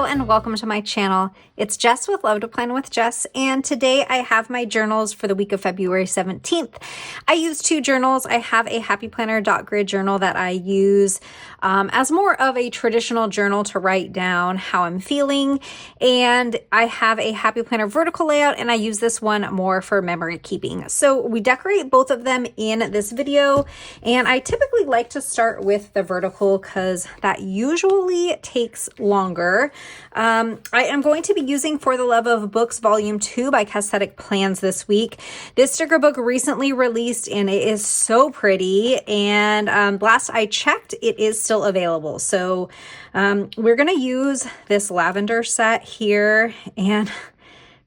and welcome to my channel. It's Jess with Love to Plan with Jess, and today I have my journals for the week of February 17th. I use two journals. I have a Happy Planner grid journal that I use as more of a traditional journal to write down how I'm feeling, and I have a Happy Planner vertical layout, and I use this one more for memory keeping. So we decorate both of them in this video, and I typically like to start with the vertical because that usually takes longer. I am going to be using For the Love of Books Volume 2 by Casthetic Plans this week. This sticker book recently released and it is so pretty, and last I checked it is still available. So we're going to use this lavender set here, and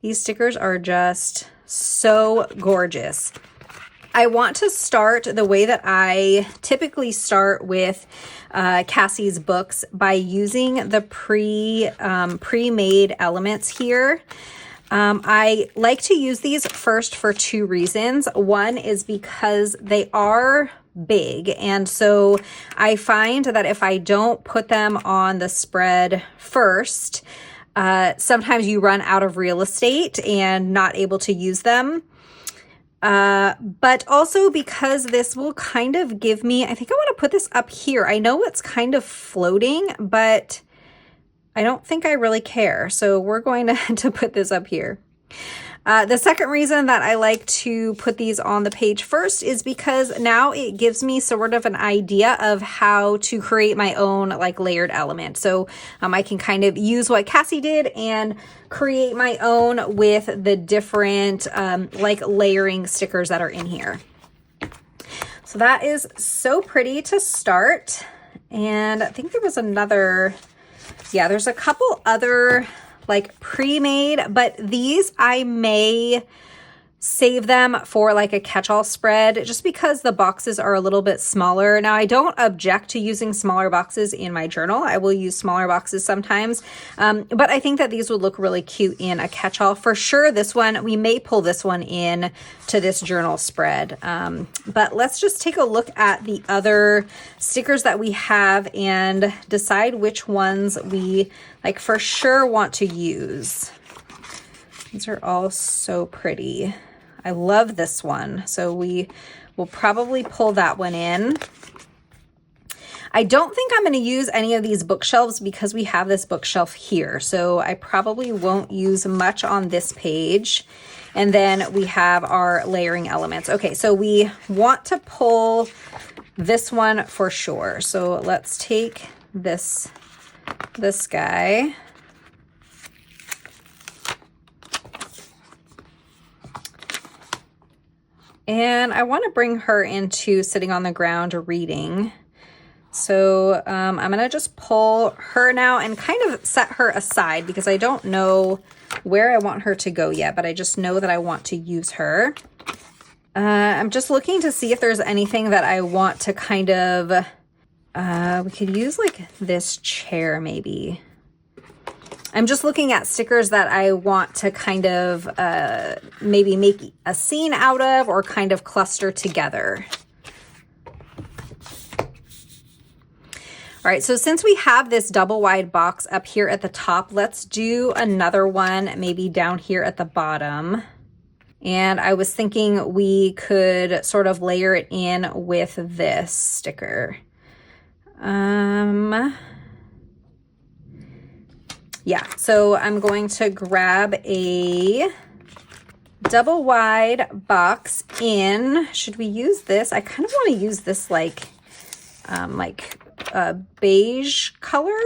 these stickers are just so gorgeous. I want to start the way that I typically start with Cassie's books by using the pre-made elements here. I like to use these first for two reasons. One is because they are big, and so I find that if I don't put them on the spread first, sometimes you run out of real estate and not able to use them. But also because this will kind of give me, I think I want to put this up here. I know it's kind of floating, but I don't think I really care. So we're going to put this up here. The second reason that I like to put these on the page first is because now it gives me sort of an idea of how to create my own like layered element. So I can kind of use what Cassie did and create my own with the different like layering stickers that are in here. So that is so pretty to start. And I think there was another, yeah, there's a couple other like pre-made, but these I may save them for like a catch-all spread just because the boxes are a little bit smaller. Now I don't object to using smaller boxes in my journal. I will use smaller boxes sometimes, but I think that these would look really cute in a catch-all. For sure this one, we may pull this one in to this journal spread. But let's just take a look at the other stickers that we have and decide which ones we like for sure want to use. These are all so pretty. I love this one. So we will probably pull that one in. I don't think I'm going to use any of these bookshelves because we have this bookshelf here. So I probably won't use much on this page. And then we have our layering elements. Okay, so we want to pull this one for sure. So let's take this guy. And I want to bring her into sitting on the ground reading. So I'm going to just pull her now and kind of set her aside because I don't know where I want her to go yet, but I just know that I want to use her. I'm just looking to see if there's anything that I want to kind of, we could use like this chair maybe. I'm just looking at stickers that I want to kind of maybe make a scene out of or kind of cluster together. All right, so since we have this double wide box up here at the top, let's do another one maybe down here at the bottom. And I was thinking we could sort of layer it in with this sticker. Yeah, so I'm going to grab a double wide box in, should we use this? I kind of want to use this like a beige color.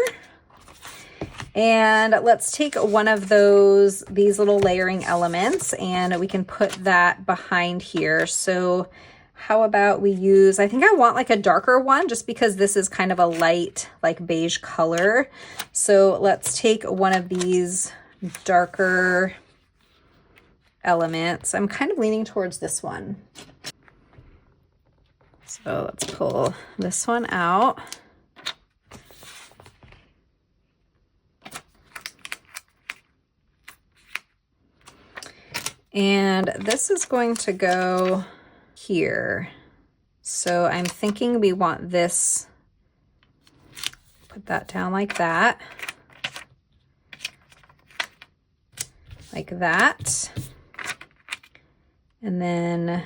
And let's take one of these little layering elements and we can put that behind here. So how about we use, I think I want like a darker one just because this is kind of a light like beige color. So let's take one of these darker elements. I'm kind of leaning towards this one. So let's pull this one out. And this is going to go here. So I'm thinking we want this, put that down like that. like that. And then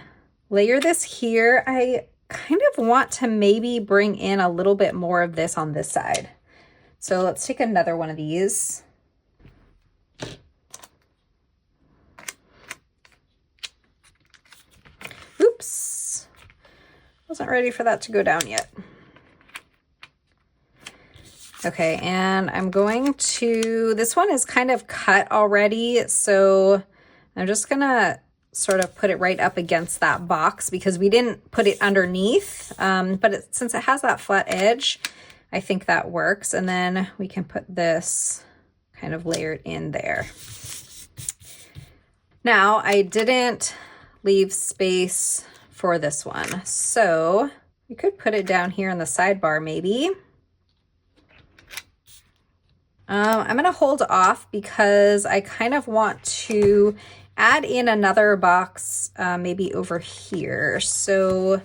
layer this here. I kind of want to maybe bring in a little bit more of this on this side. So let's take another one of these. Oops, wasn't ready for that to go down yet. Okay, and I'm going to, this one is kind of cut already, so I'm just gonna sort of put it right up against that box because we didn't put it underneath, but since it has that flat edge, I think that works. And then we can put this kind of layered in there. Now, I didn't leave space for this one, so we could put it down here in the sidebar maybe. I'm gonna hold off because I kind of want to add in another box maybe over here. So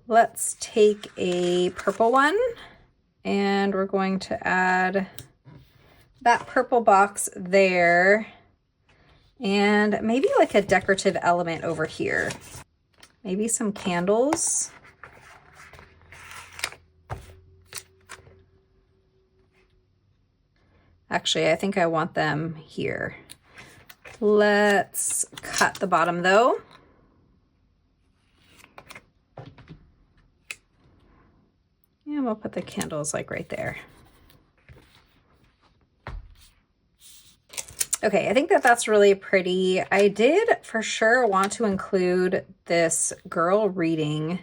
let's take a purple one and we're going to add that purple box there and maybe like a decorative element over here. Maybe some candles. Actually, I think I want them here. Let's cut the bottom though. And we'll put the candles like right there. Okay, I think that that's really pretty. I did for sure want to include this girl reading.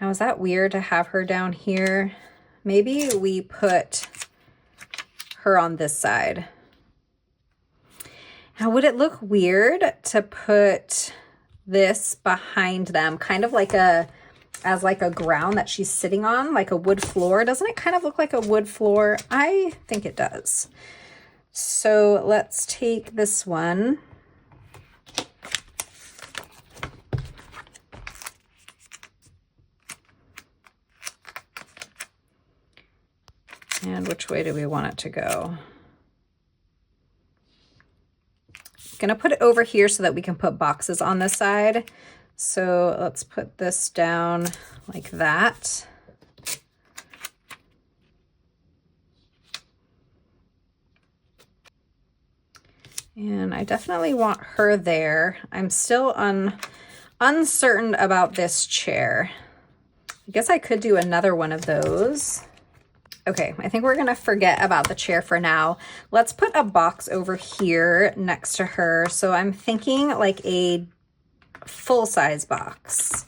Now, is that weird to have her down here? Maybe we put her on this side. Now, would it look weird to put this behind them, kind of like as like a ground that she's sitting on, like a wood floor? Doesn't it kind of look like a wood floor? I think it does. So let's take this one. And which way do we want it to go? Gonna put it over here so that we can put boxes on this side. So let's put this down like that. And I definitely want her there. I'm still uncertain about this chair. I guess I could do another one of those. Okay, I think we're gonna forget about the chair for now. Let's put a box over here next to her. So I'm thinking like a full-size box,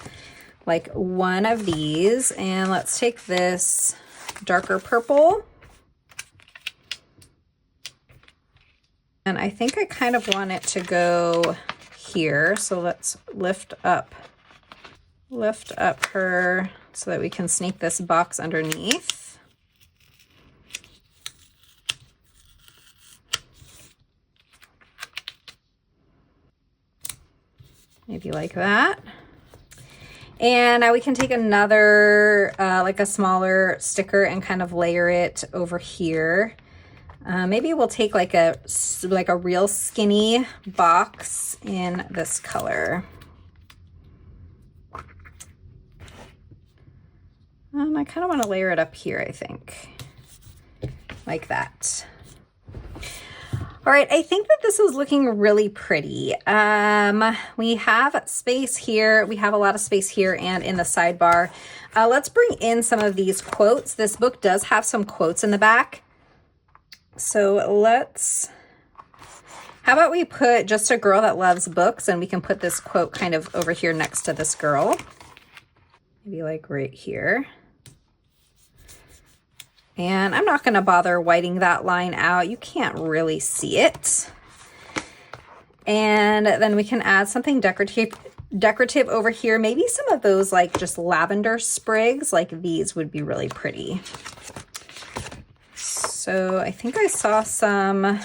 like one of these. And let's take this darker purple. And I think I kind of want it to go here. So let's lift up her so that we can sneak this box underneath. Maybe like that. And now we can take another, like a smaller sticker and kind of layer it over here. Maybe we'll take like a real skinny box in this color. I kind of want to layer it up here, I think, like that. All right, I think that this is looking really pretty. We have space here. We have a lot of space here and in the sidebar. Let's bring in some of these quotes. This book does have some quotes in the back. So how about we put just a girl that loves books, and we can put this quote kind of over here next to this girl. Maybe like right here. And I'm not going to bother whiting that line out. You can't really see it. And then we can add something decorative over here. Maybe some of those like just lavender sprigs, like these would be really pretty. So I think I saw some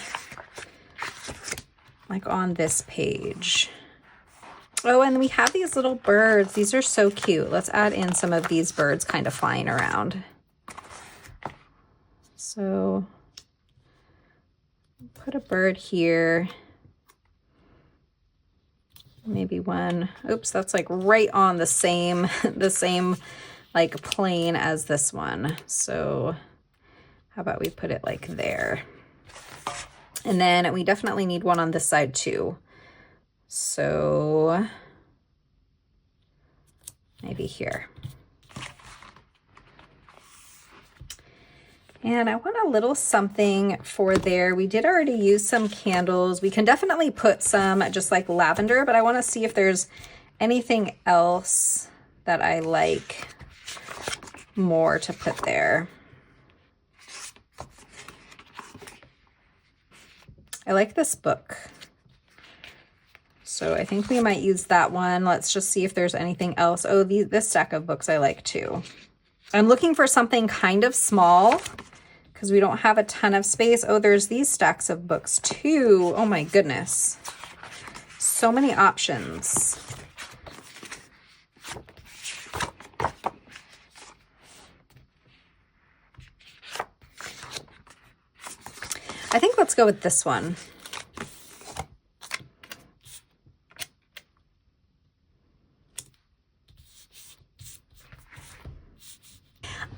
like on this page. Oh, and we have these little birds. These are so cute. Let's add in some of these birds kind of flying around. So Put a bird here. Maybe one. Oops, that's like right on the same like plane as this one. So how about we put it like there? And then we definitely need one on this side too. So maybe here. And I want a little something for there. We did already use some candles. We can definitely put some just like lavender, but I want to see if there's anything else that I like more to put there. I like this book. So I think we might use that one. Let's just see if there's anything else. Oh, this stack of books I like too. I'm looking for something kind of small because we don't have a ton of space. Oh, there's these stacks of books too. Oh my goodness. So many options. I think let's go with this one.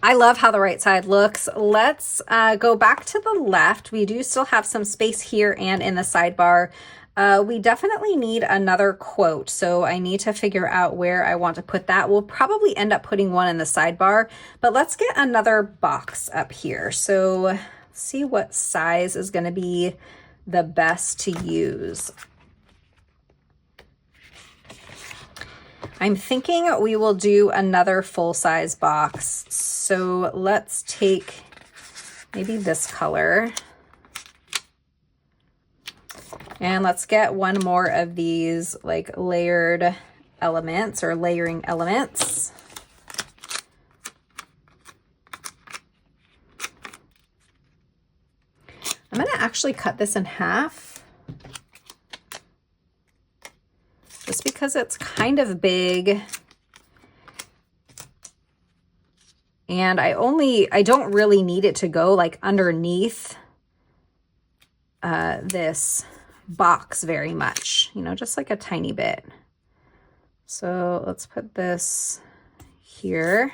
I love how the right side looks. Let's go back to the left. We do still have some space here and in the sidebar. We definitely need another quote, so I need to figure out where I want to put that. We'll probably end up putting one in the sidebar, but let's get another box up here. So let's see what size is going to be the best to use. I'm thinking we will do another full-size box. So let's take maybe this color. And let's get one more of these like layered elements or layering elements. I'm going to actually cut this in half. Just because it's kind of big. And I don't really need it to go like underneath this box very much, you know, just like a tiny bit. So let's put this here.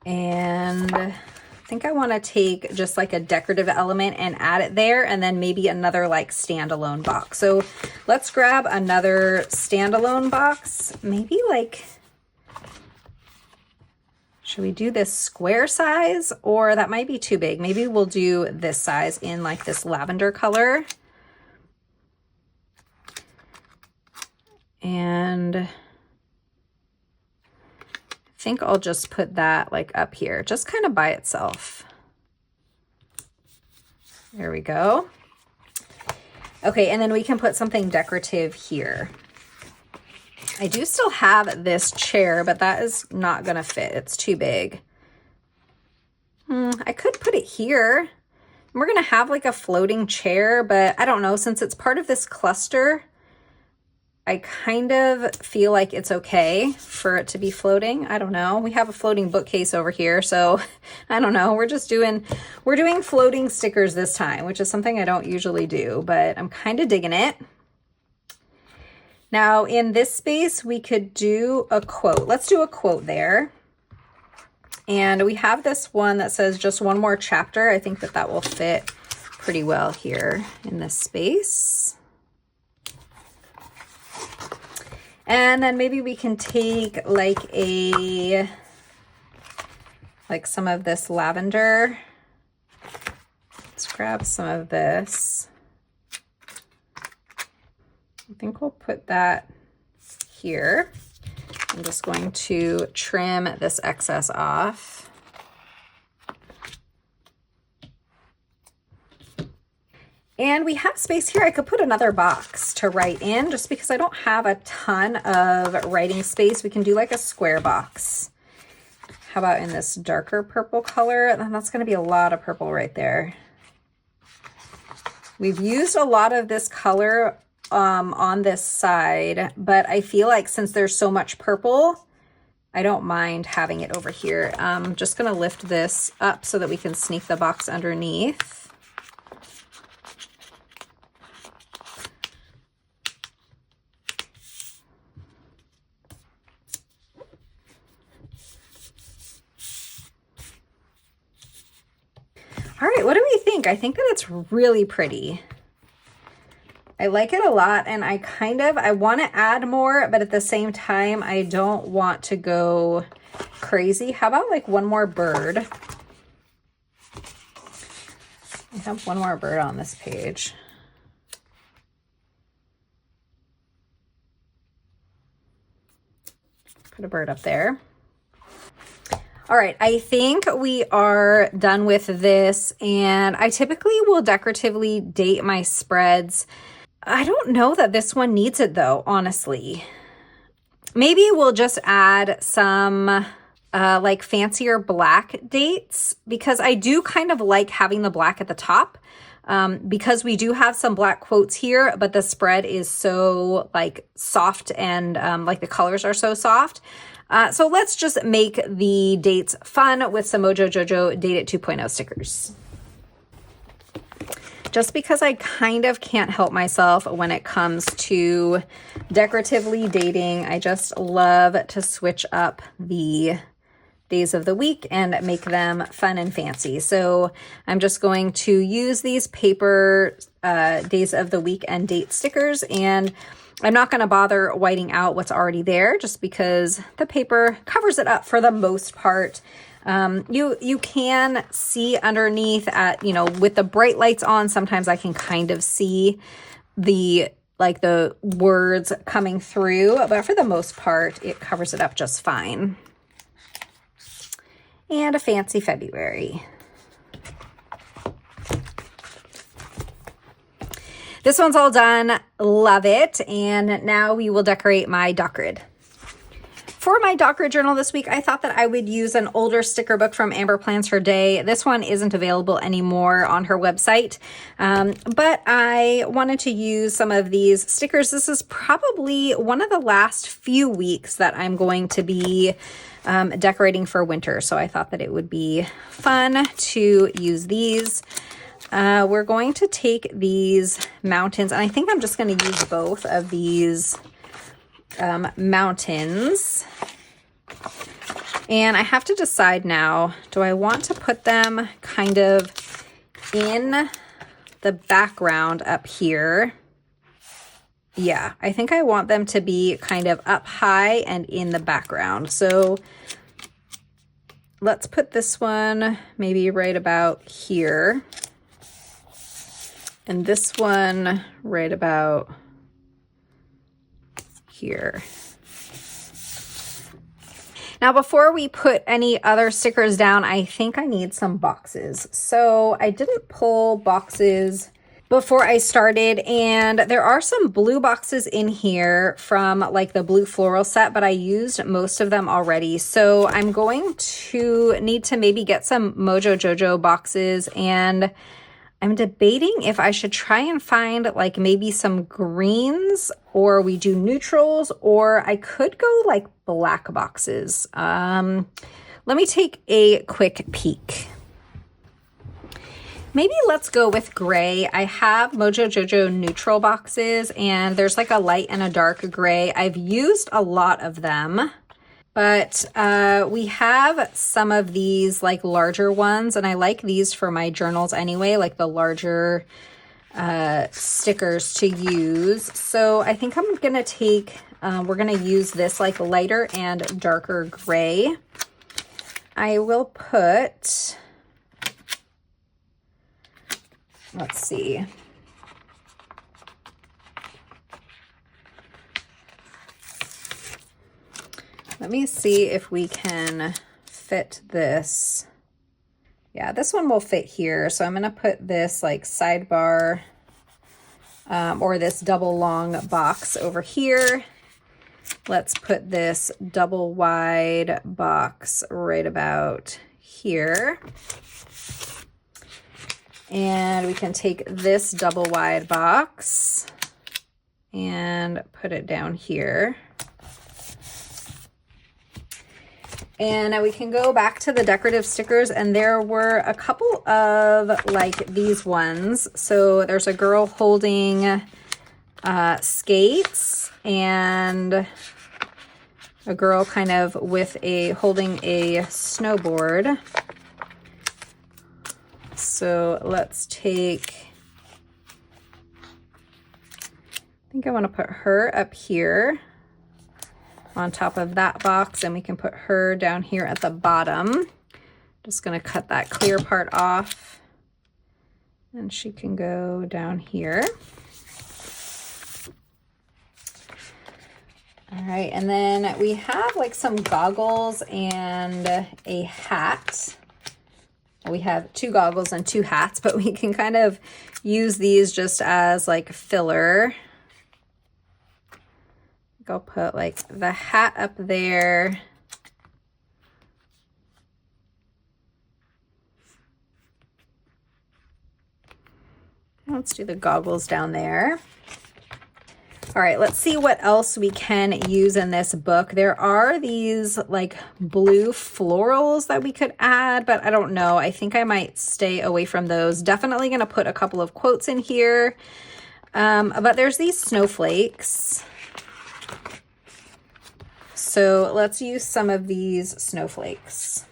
And I think I want to take just like a decorative element and add it there, and then maybe another like standalone box. So let's grab another standalone box. Maybe like, should we do this square size, or that might be too big? Maybe we'll do this size in like this lavender color. And I think I'll just put that like up here, just kind of by itself. There we go. Okay, and then we can put something decorative here. I do still have this chair, but that is not gonna fit. It's too big. I could put it here. We're gonna have like a floating chair, but I don't know, since it's part of this cluster, I kind of feel like it's okay for it to be floating. I don't know. We have a floating bookcase over here, so I don't know. We're doing floating stickers this time, which is something I don't usually do, but I'm kind of digging it. Now in this space, we could do a quote. Let's do a quote there. And we have this one that says just one more chapter. I think that will fit pretty well here in this space. And then maybe we can take like some of this lavender. Let's grab some of this. I think we'll put that here. I'm just going to trim this excess off. And we have space here. I could put another box to write in just because I don't have a ton of writing space. We can do like a square box. How about in this darker purple color? That's going to be a lot of purple right there. We've used a lot of this color on this side, but I feel like since there's so much purple, I don't mind having it over here. I'm just gonna lift this up so that we can sneak the box underneath. All right, what do we think? I think that it's really pretty. I like it a lot, and I want to add more, but at the same time, I don't want to go crazy. How about like one more bird? I have one more bird on this page. Put a bird up there. All right, I think we are done with this, and I typically will decoratively date my spreads. I don't know that this one needs it though, honestly. Maybe we'll just add some like fancier black dates, because I do kind of like having the black at the top, because we do have some black quotes here, but the spread is so like soft and like the colors are so soft. So let's just make the dates fun with some Mojo Jojo Date It 2.0 stickers. Just because I kind of can't help myself when it comes to decoratively dating, I just love to switch up the days of the week and make them fun and fancy. So I'm just going to use these paper days of the week and date stickers, and I'm not going to bother whiting out what's already there just because the paper covers it up for the most part. You can see underneath at, with the bright lights on, sometimes I can kind of see the words coming through, but for the most part, it covers it up just fine. And a fancy February. This one's all done. Love it. And now we will decorate my dot grid. For my dot grid journal this week, I thought that I would use an older sticker book from Amber Plans Her Day. This one isn't available anymore on her website, but I wanted to use some of these stickers. This is probably one of the last few weeks that I'm going to be decorating for winter, so I thought that it would be fun to use these. We're going to take these mountains, and I think I'm just going to use both of these mountains. And I have to decide now, do I want to put them kind of in the background up here? Yeah, I think I want them to be kind of up high and in the background. So let's put this one maybe right about here. And this one right about here. Now, before we put any other stickers down, I think I need some boxes. So I didn't pull boxes before I started, and there are some blue boxes in here from like the blue floral set, but I used most of them already. So I'm going to need to maybe get some Mojo Jojo boxes, and I'm debating if I should try and find like maybe some greens, or we do neutrals, or I could go like black boxes. Let me take a quick peek. Maybe let's go with gray. I have Mojo Jojo neutral boxes, and there's like a light and a dark gray. I've used a lot of them, but we have some of these like larger ones, and I like these for my journals anyway, like the larger stickers to use. So I think I'm gonna take, we're gonna use this like lighter and darker gray. I will put, let's see. Let me see if we can fit this. Yeah, this one will fit here. So I'm going to put this like sidebar or this double long box over here. Let's put this double wide box right about here. And we can take this double wide box and put it down here. And now we can go back to the decorative stickers, and there were a couple of like these ones. So there's a girl holding skates, and a girl kind of with holding a snowboard. So let's take, I think I want to put her up here on top of that box, and we can put her down here at the bottom. Just going to cut that clear part off, and she can go down here. All right, and then we have like some goggles and a hat. We have 2 goggles and 2 hats, but we can kind of use these just as like filler. I'll put like the hat up there. Let's do the goggles down there. All right, let's see what else we can use in this book. There are these like blue florals that we could add, but I don't know. I think I might stay away from those. Definitely going to put a couple of quotes in here. But there's these snowflakes. So let's use some of these snowflakes.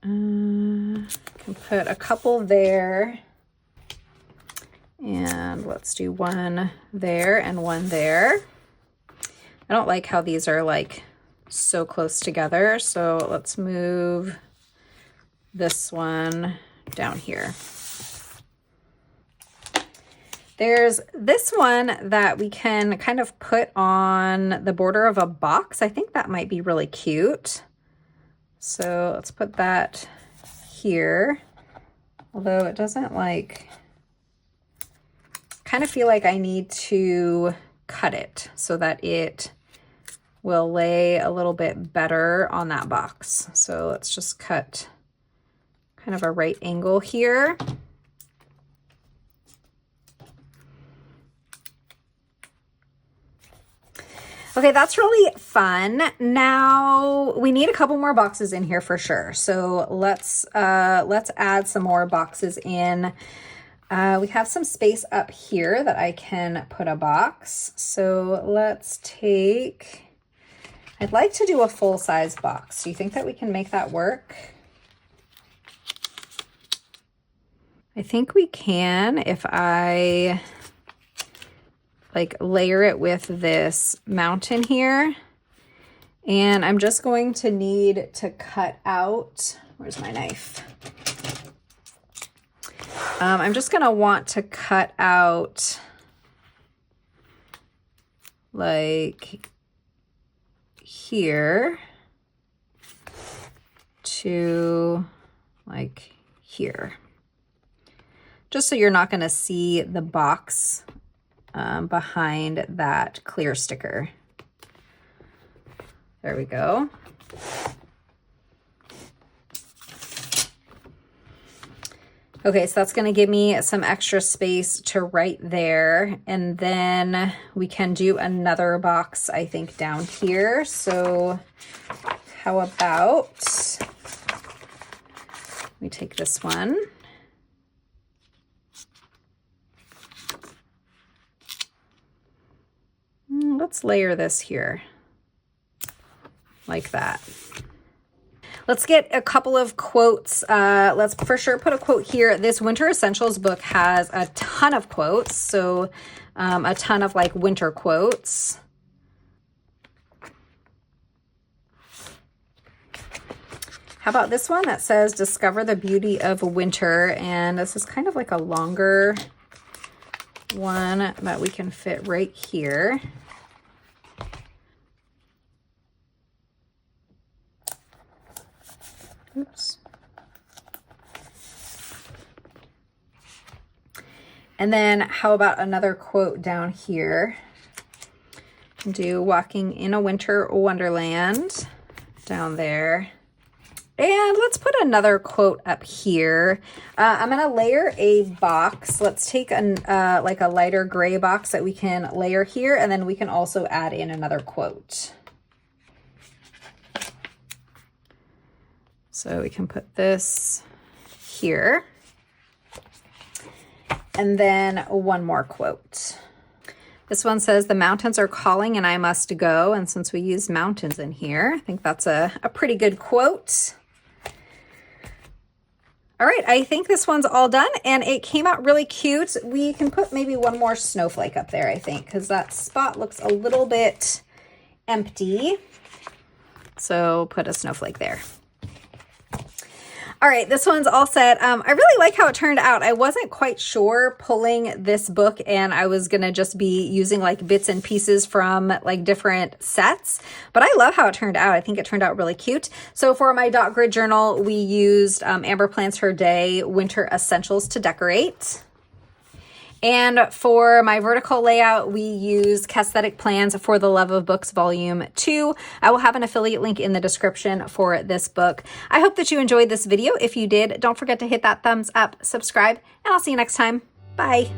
Can put a couple there. And let's do one there and one there. I don't like how these are like so close together. So let's move this one down here. There's this one that we can kind of put on the border of a box. I think that might be really cute. So let's put that here. Although it doesn't like, kind of feel like I need to cut it so that it will lay a little bit better on that box. So let's just cut kind of a right angle here. Okay, that's really fun. Now we need a couple more boxes in here for sure. So let's add some more boxes in. We have some space up here that I can put a box. So let's take, I'd like to do a full-size box. Do you think that we can make that work? I think we can if I like layer it with this mountain here. And I'm just going to need to cut out, where's my knife? I'm just gonna want to cut out like here to like here. Just so you're not gonna see the box behind that clear sticker. There we go. Okay, so that's going to give me some extra space to write there. And then we can do another box, I think, down here. So how about we take this one. Let's layer this here like that. Let's get a couple of quotes. Let's for sure put a quote here. This Winter Essentials book has a ton of quotes. So a ton of like winter quotes. How about this one that says, discover the beauty of winter. And this is kind of like a longer one that we can fit right here. Oops. And then how about another quote down here? Do walking in a winter wonderland down there. And let's put another quote up here. I'm going to layer a box. Let's take like a lighter gray box that we can layer here, and then we can also add in another quote. So we can put this here. And then one more quote. This one says, "The mountains are calling and I must go." And since we use mountains in here, I think that's a pretty good quote. All right, I think this one's all done and it came out really cute. We can put maybe one more snowflake up there, I think, because that spot looks a little bit empty. So put a snowflake there. All right, this one's all set. I really like how it turned out. I wasn't quite sure pulling this book and I was gonna just be using like bits and pieces from like different sets, but I love how it turned out. I think it turned out really cute. So for my dot grid journal, we used Amber Plans Her Day Winter Essentials to decorate. And for my vertical layout, we use Casthetic Plans for the Love of Books Volume 2. I will have an affiliate link in the description for this book. I hope that you enjoyed this video. If you did, don't forget to hit that thumbs up, subscribe, and I'll see you next time. Bye.